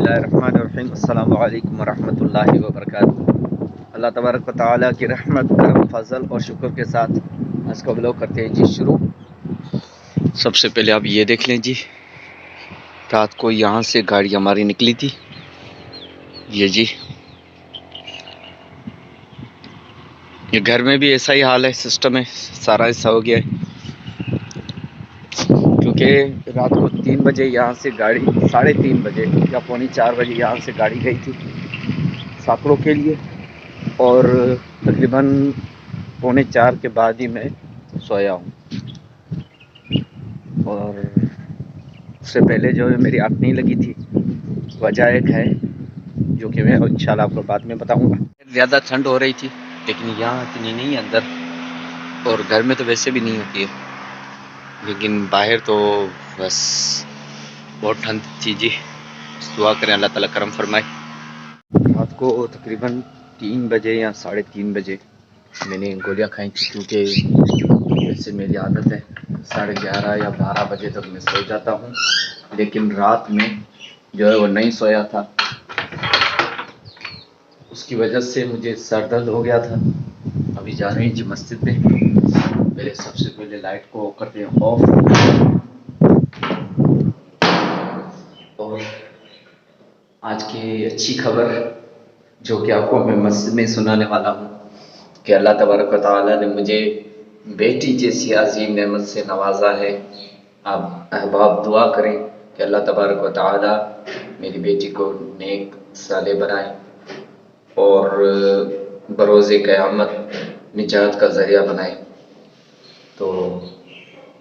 اللہ الرحمن الرحیم السلام علیکم ورحمۃ اللہ وبرکاتہ۔ اللہ تبارک و تعالیٰ کی رحمت، کرم، فضل اور شکر کے ساتھ آج کا بلاگ کرتے ہیں جی شروع۔ سب سے پہلے آپ یہ دیکھ لیں جی، رات کو یہاں سے گاڑی ہماری نکلی تھی، یہ جی یہ گھر میں بھی ایسا ہی حال ہے، سسٹم ہے، سارا ایسا ہو گیا ہے کیونکہ رات کو 3 بجے یہاں سے گاڑی 3:30 بجے یا 3:45 بجے یہاں سے گاڑی گئی تھی ساکروں کے لیے، اور تقریباً 3:45 کے بعد ہی میں سویا ہوں، اور اس سے پہلے جو ہے میری آنکھ نہیں لگی تھی۔ وجہ ایک ہے جو کہ میں انشاءاللہ آپ کو بعد میں بتاؤں گا۔ زیادہ ٹھنڈ ہو رہی تھی لیکن یہاں اتنی نہیں اندر، اور گھر میں تو ویسے بھی نہیں ہوتی ہے، لیکن باہر تو بس بہت ٹھنڈ تھی جی۔ دعا کریں اللہ تعالیٰ کرم فرمائے۔ رات کو تقریباً 3 بجے یا 3:30 بجے میں نے گولیاں کھائی تھی، کیونکہ ویسے میری عادت ہے 11:30 یا 12 بجے تک میں سو جاتا ہوں، لیکن رات میں جو ہے وہ نہیں سویا تھا، اس کی وجہ سے مجھے سر درد ہو گیا تھا۔ ابھی جا رہے ہیں جی مسجد میں، پہلے سب سے پہلے لائٹ کو کرتے ہیں آف، اور آج کی اچھی خبر جو کہ آپ کو میں مسجد میں سنانے والا ہوں کہ اللہ تبارک و تعالیٰ نے مجھے بیٹی جیسی عظیم نعمت سے نوازا ہے۔ آپ احباب دعا کریں کہ اللہ تبارک و تعالیٰ میری بیٹی کو نیک صالح بنائے اور بروز قیامت نجات کا ذریعہ بنائے۔ تو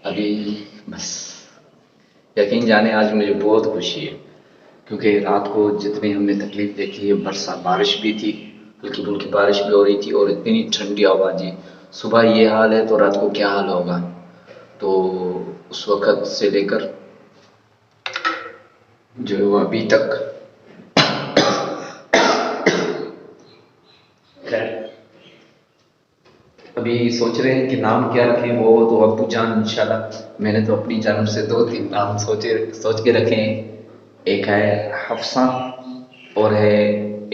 ابھی بس یقین جانے آج مجھے بہت خوشی ہے، کیونکہ رات کو جتنی ہم نے تکلیف دیکھی ہے، بارش بھی تھی، ہلکی پھلکی بارش بھی ہو رہی تھی، اور اتنی ٹھنڈی ہوا جی۔ صبح یہ حال ہے تو رات کو کیا حال ہوگا؟ تو اس وقت سے لے کر جو ہے وہ ابھی تک ابھی سوچ رہے ہیں کہ نام کیا رکھیں، وہ تو ابو جان انشاءاللہ۔ میں نے تو اپنی جانب سے 2-3 نام سوچ کے رکھے ہیں، ایک ہے حفصہ، اور ہے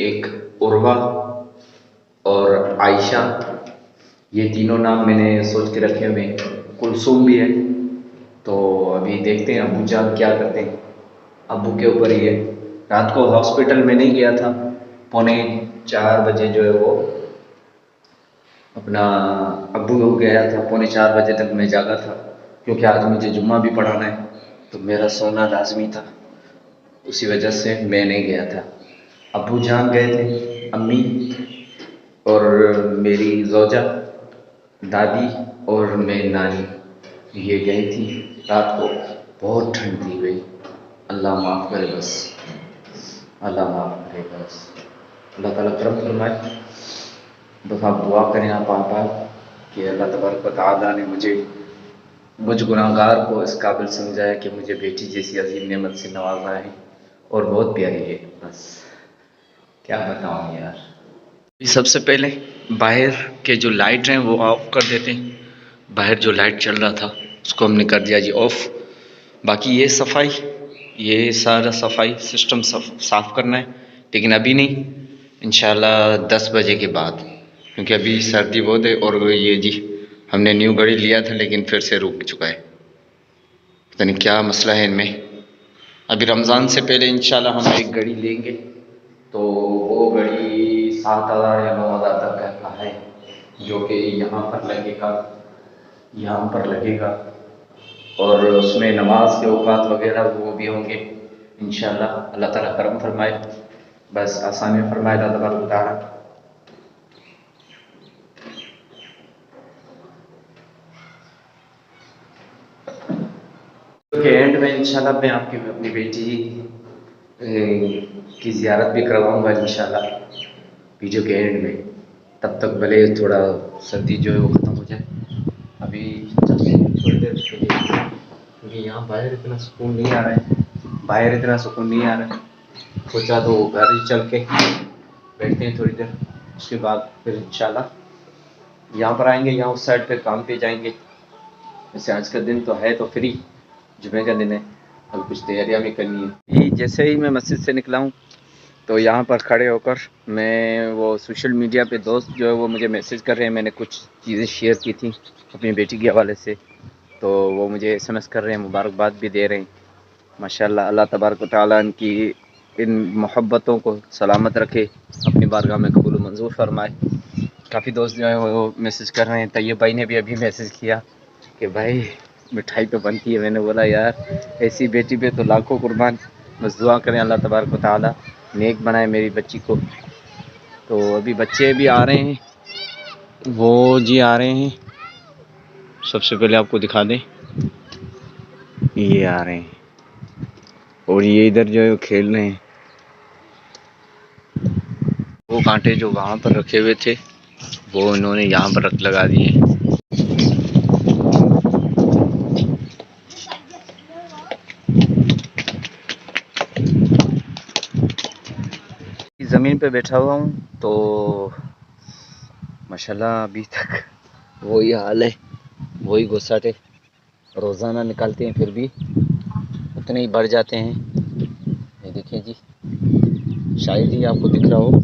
ایک عروہ اور عائشہ، یہ تینوں نام میں نے سوچ کے رکھے ہوئے ہیں۔ کلثوم بھی ہے، تو ابھی دیکھتے ہیں ابو جان کیا کرتے ہیں، ابو کے اوپر ہی ہے۔ رات کو ہاسپٹل میں نہیں گیا تھا، 3:45 بجے جو ہے وہ اپنا ابو گیا تھا، 3:45 بجے تک میں جاگا تھا، کیونکہ آج مجھے جمعہ بھی پڑھانا ہے تو میرا سونا لازمی تھا، اسی وجہ سے میں نہیں گیا تھا۔ ابو جان گئے تھے، امی اور میری زوجہ، دادی اور میری نانی، یہ گئی تھی۔ رات کو بہت ٹھنڈ تھی بھائی، اللہ معاف کرے بس، اللہ معاف کرے بس، اللہ تعالیٰ کرم فرمائے۔ بس آپ دعا کریں آپ کہ اللہ تبارک و تعالیٰ نے مجھ گناہ گار کو اس قابل سمجھا ہے کہ مجھے بیٹی جیسی عظیم نعمت سے نوازا ہے، اور بہت پیاری ہے، بس کیا بتاؤں یار۔ سب سے پہلے باہر کے جو لائٹ ہیں وہ آف کر دیتے ہیں، باہر جو لائٹ چل رہا تھا اس کو ہم نے کر دیا جی آف۔ باقی یہ سارا صفائی سسٹم صاف کرنا ہے، لیکن ابھی نہیں، انشاءاللہ 10 بجے کے بعد، کیونکہ ابھی سردی بہت ہے، اور یہ جی ہم نے نیو گھڑی لیا تھا لیکن پھر سے رک چکا ہے، پتہ نہیں کیا مسئلہ ہے ان میں۔ ابھی رمضان سے پہلے انشاءاللہ ہم ایک گھڑی لیں گے، تو وہ گھڑی 7,000 یا 9,000 تک کا ہے، جو کہ یہاں پر لگے گا، اور اس میں نماز کے اوقات وغیرہ وہ بھی ہوں گے انشاءاللہ۔ اللہ تعالیٰ کرم فرمائے، بس آسانی فرمائے اللہ تبارک و تعالیٰ۔ کہ اینڈ میں انشاءاللہ میں آپ کی اپنی بیٹی کی زیارت بھی کرواؤں گا انشاءاللہ ویڈیو کے اینڈ میں، تب تک بھلے تھوڑا سردی جو ہے وہ ختم ہو جائے۔ ابھی تھوڑی دیر کیونکہ یہاں باہر اتنا سکون نہیں آ رہا ہے، سوچا تو گھر ہی چل کے بیٹھتے ہیں تھوڑی دیر، اس کے بعد پھر انشاءاللہ یہاں پر آئیں گے، یہاں اس سائڈ پہ کام پہ جائیں گے۔ ویسے آج کا دن تو ہے تو فری، جمعے کا دن ہے، اب کچھ تیاریاں بھی کرنی ہے. جیسے ہی میں مسجد سے نکلا ہوں تو یہاں پر کھڑے ہو کر میں وہ سوشل میڈیا پہ دوست جو ہے وہ مجھے میسیج کر رہے ہیں. میں نے کچھ چیزیں شیئر کی تھیں اپنی بیٹی کے حوالے سے، تو وہ مجھے ایس ایم ایس کر رہے ہیں، مبارکباد بھی دے رہے ہیں. ماشاءاللہ اللہ تبارک و تعالیٰ ان کی ان محبتوں کو سلامت رکھے، اپنی بارگاہ میں قبول و منظور فرمائے. کافی دوست جو ہیں وہ میسیج کر رہے ہیں. طیب بھائی نے بھی ابھی میسیج کیا کہ بھائی مٹھائی تو بنتی ہے. میں نے بولا یار ایسی بیٹی پہ تو لاکھوں قربان، بس دعا کریں اللہ تبارک و تعالیٰ نیک بنائے میری بچی کو. تو ابھی بچے بھی آ رہے ہیں، وہ جی آ رہے ہیں. سب سے پہلے آپ کو دکھا دیں، یہ آ رہے ہیں اور یہ ادھر جو ہے وہ کھیل رہے ہیں. وہ کانٹے جو وہاں پر رکھے ہوئے تھے وہ انہوں نے یہاں پر لگا دیے. زمین پہ بیٹھا ہوا ہوں تو ماشاءاللہ ابھی تک وہی حال ہے، وہی گھساٹے روزانہ نکالتے ہیں پھر بھی اتنے ہی بڑھ جاتے ہیں. یہ دیکھیں جی، شاید ہی آپ کو دکھ رہا ہو،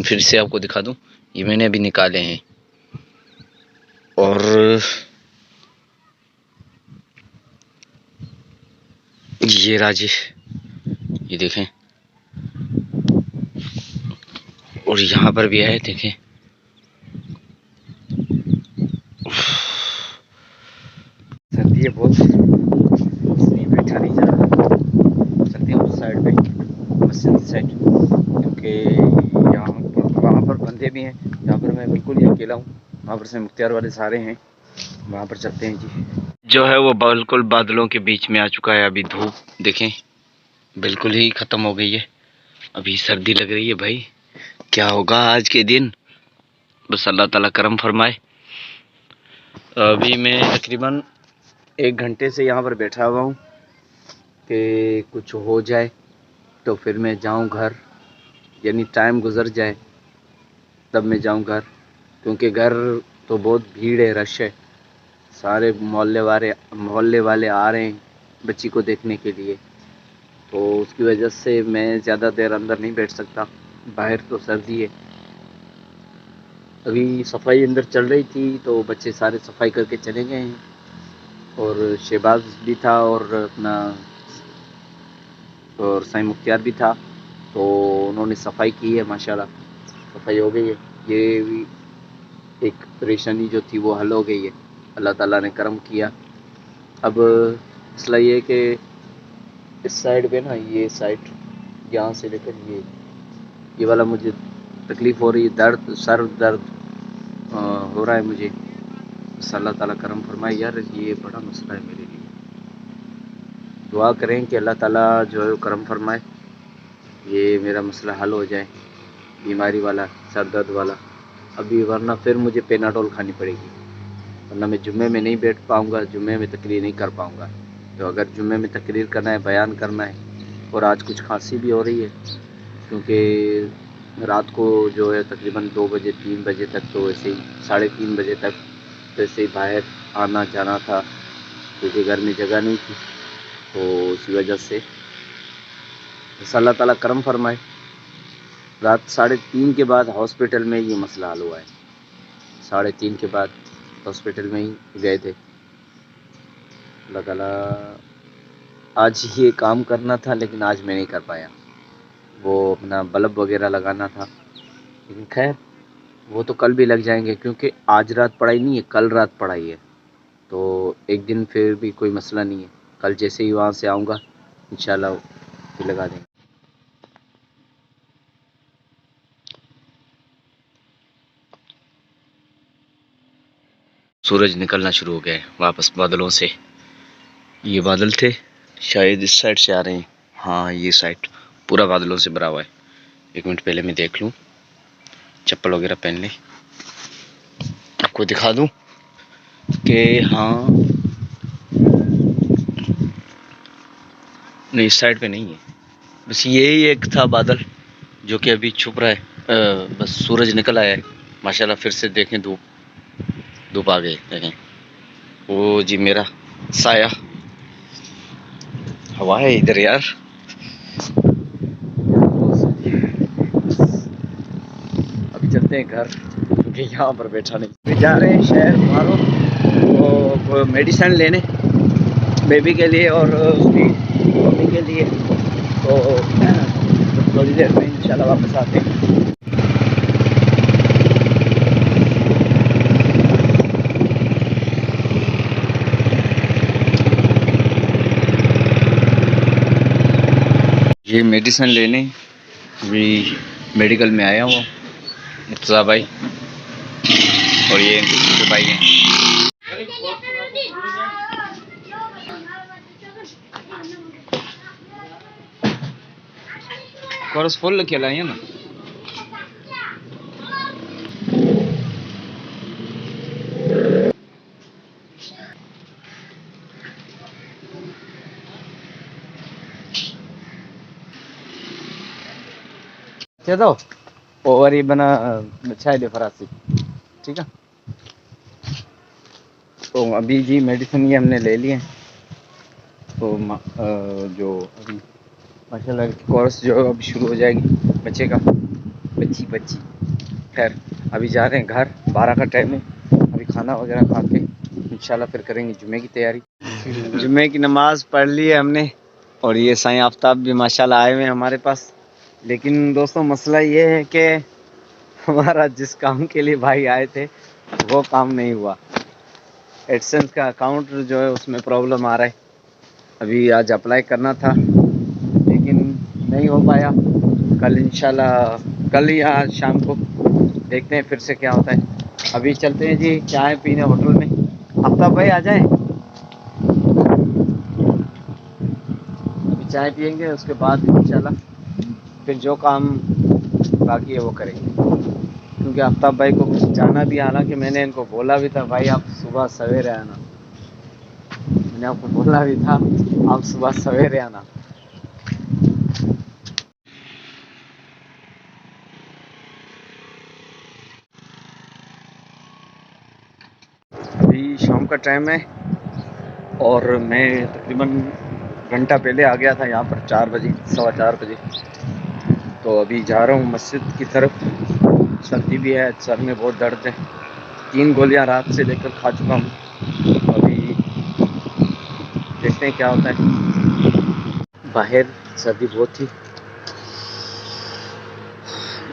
پھر سے آپ کو دکھا دوں. یہ میں نے ابھی نکالے ہیں اور یہ راجی، یہ دیکھیں، اور یہاں پر بھی ہے دیکھیں. سردی ہے بہت، اس لیے بیٹھا نہیں جا رہا. چلتے ہیں اس سائڈ پہ، مسجد سائڈ، کیونکہ یہاں پر وہاں پر بندے بھی ہیں. یہاں پر میں بالکل ہی اکیلا ہوں، وہاں پر سے مختار والے سارے ہیں. وہاں پر چلتے ہیں جی. جو ہے وہ بالکل بادلوں کے بیچ میں آ چکا ہے. ابھی دھوپ دیکھیں بالکل ہی ختم ہو گئی ہے. ابھی سردی لگ رہی ہے بھائی، کیا ہوگا آج کے دن، بس اللہ تعالیٰ کرم فرمائے. ابھی میں تقریباً 1 گھنٹے سے یہاں پر بیٹھا ہوا ہوں کہ کچھ ہو جائے تو پھر میں جاؤں گھر، یعنی ٹائم گزر جائے تب میں جاؤں گھر. کیونکہ گھر تو بہت بھیڑ ہے، رش ہے، سارے محلے والے آ رہے ہیں بچی کو دیکھنے کے لیے. تو اس کی وجہ سے میں زیادہ دیر اندر نہیں بیٹھ سکتا، باہر تو سردی ہے. ابھی صفائی اندر چل رہی تھی تو بچے سارے صفائی کر کے چلے گئے ہیں، اور شہباز بھی تھا اور اپنا اور سائیں مختار بھی تھا، تو انہوں نے صفائی کی ہے. ماشاءاللہ صفائی ہو گئی ہے. یہ بھی ایک پریشانی جو تھی وہ حل ہو گئی ہے، اللہ تعالیٰ نے کرم کیا. اب مسئلہ یہ ہے کہ اس سائڈ پہ نا، یہ سائڈ یہاں سے لے کر یہ والا مجھے تکلیف ہو رہی ہے، درد، سر درد ہو رہا ہے مجھے. بس اللہ تعالیٰ کرم فرمائے. یار یہ بڑا مسئلہ ہے میرے لیے، دعا کریں کہ اللہ تعالیٰ جو ہے کرم فرمائے، یہ میرا مسئلہ حل ہو جائے، بیماری والا، سر درد والا. ابھی ورنہ پھر مجھے پیناڈول کھانی پڑے گی، ورنہ میں جمعے میں نہیں بیٹھ پاؤں گا، جمعے میں تقریر نہیں کر پاؤں گا. تو اگر جمعے میں تقریر کرنا ہے، بیان کرنا ہے، اور آج کچھ کھانسی بھی ہو رہی ہے کیونکہ رات کو جو ہے تقریباً 2 بجے 3 بجے تک تو ایسے ہی 3:30 بجے تک تو ایسے ہی باہر آنا جانا تھا، کیونکہ گھر میں جگہ نہیں تھی. تو اسی وجہ سے بس اللہ تعالیٰ کرم فرمائے. رات 3:30 کے بعد ہاسپٹل میں یہ مسئلہ حل ہوا ہے. 3:30 کے بعد ہاسپٹل میں ہی گئے تھے. اللہ تعالیٰ آج یہ کام کرنا تھا لیکن آج میں نہیں کر پایا. وہ اپنا بلب وغیرہ لگانا تھا، لیکن خیر وہ تو کل بھی لگ جائیں گے، کیونکہ آج رات پڑھائی نہیں ہے، کل رات پڑھائی ہے. تو ایک دن پھر بھی کوئی مسئلہ نہیں ہے. کل جیسے ہی وہاں سے آؤں گا انشاءاللہ پھر لگا دیں گے. سورج نکلنا شروع ہو گیا ہے واپس بادلوں سے. یہ بادل تھے، شاید اس سائڈ سے آ رہے ہیں. ہاں یہ سائڈ پورا بادلوں سے بھرا ہوا ہے. 1 منٹ پہلے میں دیکھ لوں، چپل وغیرہ پہن لیں، آپ کو دکھا دوں کہ ہاں نہیں اس سائڈ پہ نہیں ہے. بس یہی ایک تھا بادل جو کہ ابھی چھپ رہا ہے. بس سورج نکل آیا ہے ماشاءاللہ. پھر سے دیکھیں دھوپ آ گئی. دیکھیں وہ جی میرا سایہ ہوا ہے ادھر یار. ابھی چلتے ہیں گھر کیونکہ یہاں پر بیٹھا نہیں. ابھی جا رہے ہیں شہر مارو وہ میڈیسن لینے بیبی کے لیے اور اس کی ممی کے لیے. تو تھوڑی دیر میں انشاءاللہ واپس آتے ہیں. یہ میڈیسن لینے ابھی میڈیکل میں آیا ہوں مرتضیٰ بھائی اور یہ چھوٹے بھائی ہیں. کورس فل کھلائیں نا. چلو اوور ہی بنا چھائے دے فراسی ٹھیک ہے. تو ابھی جی میڈیسن یہ ہم نے لے لی ہے. تو جو ابھی ماشاء اللہ کورس جو ابھی شروع ہو جائے گی بچے کا بچی خیر. ابھی جا رہے ہیں گھر 12 کا ٹائم ہے. ابھی کھانا وغیرہ کھا کے انشاءاللہ پھر کریں گے جمعے کی تیاری. جمعے کی نماز پڑھ لی ہے ہم نے اور یہ سائیں آفتاب بھی ماشاءاللہ آئے ہوئے ہیں ہمارے پاس. لیکن دوستوں مسئلہ یہ ہے کہ ہمارا جس کام کے لیے بھائی آئے تھے وہ کام نہیں ہوا. ایڈسنس کا اکاؤنٹ جو ہے اس میں پرابلم آ رہا ہے. ابھی آج اپلائی کرنا تھا لیکن نہیں ہو پایا. کل انشاءاللہ کل یا آج شام کو دیکھتے ہیں پھر سے کیا ہوتا ہے. ابھی چلتے ہیں جی چائے پینے ہوٹل میں. آفتاب بھائی آ جائیں. ابھی چائے پئیں گے اس کے بعد انشاءاللہ پھر جو کام باقی ہے وہ کریں گے. کیونکہ آفتاب بھائی کو جانا بھی, حالانکہ میں نے ان کو بولا بھی تھا بھائی آپ صبح سویرے آنا. میں نے آپ کو بولا بھی تھا آپ صبح سویرے آنا. ابھی شام کا ٹائم ہے اور میں تقریباً گھنٹہ پہلے آ گیا تھا یہاں پر 4 بجے 4:15 بجے. تو ابھی جا رہا ہوں مسجد کی طرف. سردی بھی ہے, سر میں بہت درد ہے. 3 گولیاں رات سے لے کر کھا چکا ہوں. ابھی دیکھتے ہیں کیا ہوتا ہے. باہر سردی بہت تھی.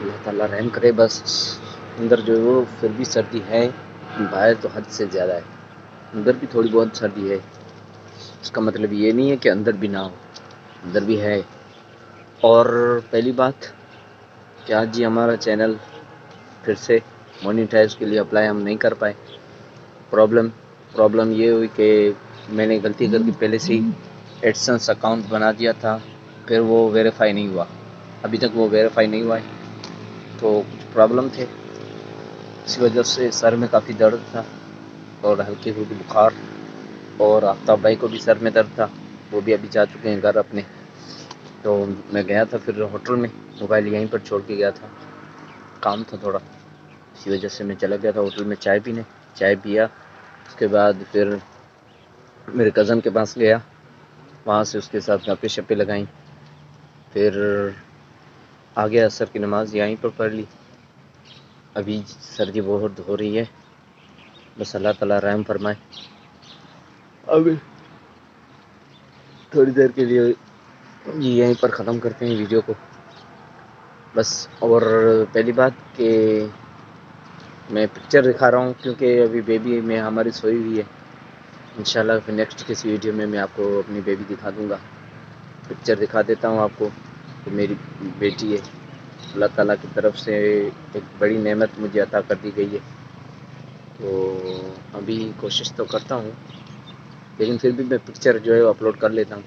اللہ تعالیٰ رحم کرے بس. اندر جو ہے وہ پھر بھی سردی ہے, باہر تو حد سے زیادہ ہے. اندر بھی تھوڑی بہت سردی ہے. اس کا مطلب یہ نہیں ہے کہ اندر بھی نہ ہو, اندر بھی ہے. اور پہلی بات کہ آج جی ہمارا چینل پھر سے مونیٹائز کے لیے اپلائی ہم نہیں کر پائے. پرابلم یہ ہوئی کہ میں نے غلطی کر کے پہلے سے ہی ایڈسنس اکاؤنٹ بنا دیا تھا, پھر وہ ویریفائی نہیں ہوا. ابھی تک وہ ویریفائی نہیں ہوا ہے. تو کچھ پرابلم تھے, اسی وجہ سے سر میں کافی درد تھا اور ہلکی پھلکی بخار. اور آفتاب بھائی کو بھی سر میں درد تھا, وہ بھی ابھی جا چکے ہیں گھر اپنے. تو میں گیا تھا پھر ہوٹل میں, موبائل یہیں پر چھوڑ کے گیا تھا, کام تھا تھوڑا, اسی وجہ سے میں چلا گیا تھا ہوٹل میں چائے پینے. چائے پیا, اس کے بعد پھر میرے کزن کے پاس گیا, وہاں سے اس کے ساتھ گپیں شپیں لگائیں. پھر آگے عصر کی نماز یہیں پر پڑھ لی. ابھی سردی بہت ہو رہی ہے, بس اللہ تعالیٰ رحم فرمائے. ابھی تھوڑی دیر کے لیے یہیں پر ختم کرتے ہیں ویڈیو کو بس. اور پہلی بات کہ میں پکچر دکھا رہا ہوں کیونکہ ابھی بیبی میں ہماری سوئی ہوئی ہے. انشاءاللہ پھر نیکسٹ کسی ویڈیو میں آپ کو اپنی بیبی دکھا دوں گا. پکچر دکھا دیتا ہوں آپ کو کہ میری بیٹی ہے. اللہ تعالیٰ کی طرف سے ایک بڑی نعمت مجھے عطا کر دی گئی ہے. تو ابھی کوشش تو کرتا ہوں, لیکن پھر بھی میں پکچر جو ہے وہ اپلوڈ کر لیتا ہوں.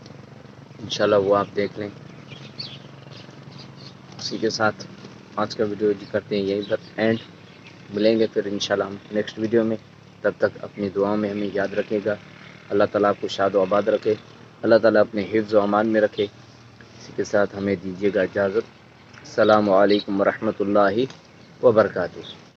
انشاءاللہ وہ آپ دیکھ لیں. اسی کے ساتھ آج کا ویڈیو کرتے ہیں یہیں پر اینڈ. ملیں گے پھر انشاءاللہ ہم نیکسٹ ویڈیو میں. تب تک اپنی دعاؤں میں ہمیں یاد رکھے گا. اللہ تعالیٰ آپ کو شاد و آباد رکھے, اللہ تعالیٰ اپنے حفظ و امان میں رکھے. اسی کے ساتھ ہمیں دیجیے گا اجازت. السلام علیکم ورحمۃ اللہ وبرکاتہ.